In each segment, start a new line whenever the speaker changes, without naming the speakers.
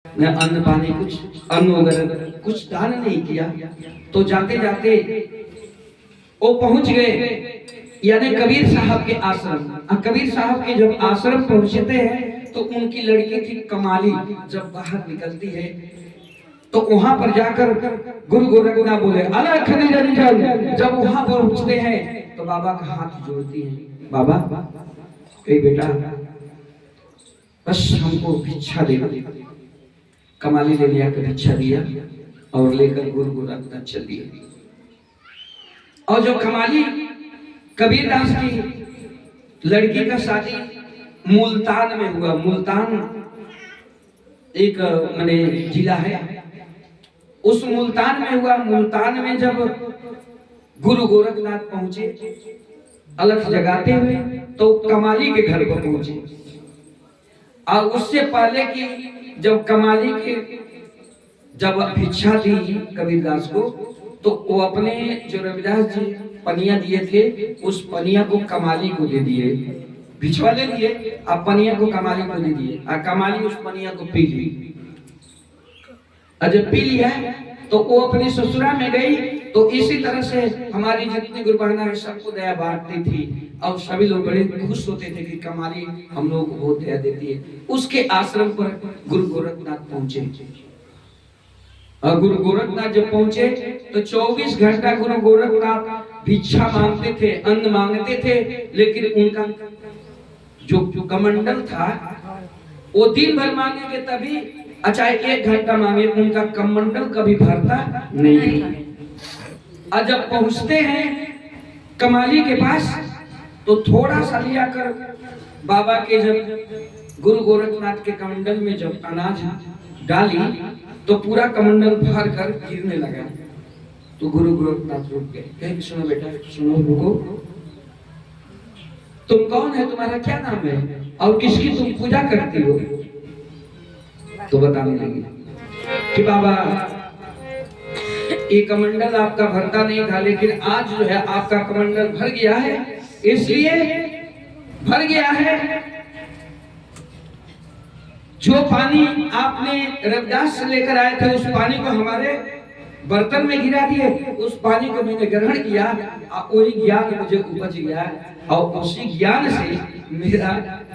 न अन्न पानी कुछ अन्न वगैरह कुछ दान नहीं किया। तो जाते जाते वो पहुंच गए यानी कबीर साहब के आश्रम। कबीर साहब के जब आश्रम पहुंचते हैं तो उनकी लड़की थी कमाली जब बाहर निकलती है तो वहां पर जाकर गुरु गोरखनाथ बोले अलख निरंजन। जब वहां पर पहुंचते हैं तो बाबा का हाथ जोड़ती हैं, बाबा कही बेटा बस हमको भिक्षा दे। कमाली ले लिया कर भिक्षा दिया और लेकर गुरु गोरखनाथ चल दिए। और जो कमाली कबीरदास की लड़की का शादी मुल्तान में हुआ। मुल्तान एक माने जिला है, उस मुल्तान में हुआ। मुल्तान में जब गुरु गोरखनाथ पहुंचे अलख जगाते हुए तो कमाली के घर पर पहुंचे। और उससे पहले कि जब कमाली के जब भिक्षा दी कबीरदास को तो वो अपने जो रविदास जी पनिया दिए थे उस पनिया को कमाली को दे दिए। भिक्षवा ले लिए अब पनिया को कमाली को दे दिए और कमाली उस पनिया को पी ली। और जब पी लिया तो वो अपने ससुरा में गई। तो इसी तरह से हमारी जितनी गुरुबहना है सबको दया बांटती थी और सभी लोग बड़े खुश होते थे कि कमाली हम लोगों को बहुत दया देती है। उसके आश्रम पर गुरु गोरखनाथ पहुंचे। और गुरु गोरखनाथ जब पहुंचे तो 24 घंटा गुरु गोरखनाथ भिक्षा मांगते थे, अन्न मांगते थे, लेकिन उनका जो कमंडल था वो दिन भर मांगेंगे तभी, अच्छा 1 घंटा मांगे उनका कमंडल कभी भरता नहीं। और जब पहुंचते हैं कमाली के पास तो थोड़ा सा लिया कर बाबा के जब गुरु गोरखनाथ के कमंडल में जब अनाज डाली तो पूरा कमंडल भर कर गिरने लगा। तो गुरु गोरखनाथ रुक गए, कहे सुनो बेटा सुनो, रुको, तुम कौन है, तुम्हारा क्या नाम है और किसकी तुम पूजा करती हो? तो बताने लगे कि बाबा ये कमंडल आपका भरता नहीं था, लेकिन आज जो है आपका कमंडल भर गया है, इसलिए भर गया है। जो पानी आपने रविदास से लेकर आए थे उस पानी को हमारे बर्तन में गिरा दिए, उस पानी को मैंने ग्रहण किया और वही ज्ञान मुझे उपज गया और उसी ज्ञान से मेरा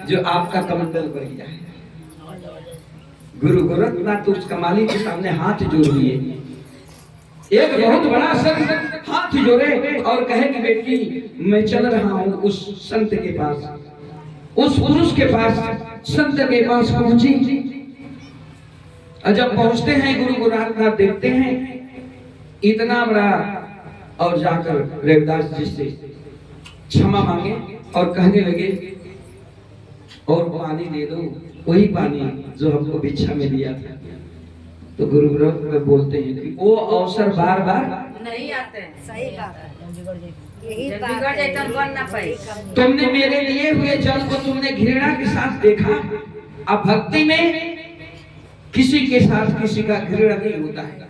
जो आपका कमंडल भर गया है। गुरु गोरखनाथ तो उस कमाली के सामने हाथ जोड़ लिए, एक बहुत बड़ा संत हाथ जोड़े और कहे कि बेटी मैं चल रहा हूँ उस संत के पास, उस पुरुष के पास, संत के पास पहुंची। और जब पहुंचते हैं गुरु गोरखनाथ देखते हैं इतना बड़ा और जाकर रविदास जी से क्षमा मांगे और कहने लगे और पानी दे दो, वही पानी जो हमको भिक्षा में दिया था। तो गुरु गोरखनाथ बोलते हैं कि वो अवसर बार बार
नहीं आते हैं।
सही बात है।
तुमने मेरे लिए हुए जल को तुमने घृणा के साथ देखा। अब भक्ति में किसी के साथ किसी का घृणा नहीं होता है।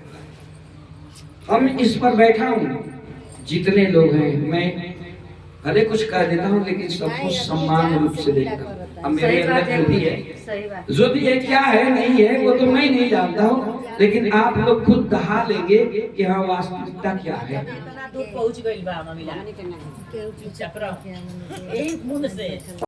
हम इस पर बैठा हूँ, जितने लोग हैं मैं भले कुछ कह देता हूँ लेकिन सब कुछ सम्मान रूप से देखता हूँ। अब मेरे अंदर जो भी है क्या है नहीं है वो तो मैं नहीं जानता हूँ, लेकिन आप लोग खुद दहा लेंगे कि हाँ वास्तविकता क्या है।
दूध पहुंच गई बा मम्मी ला।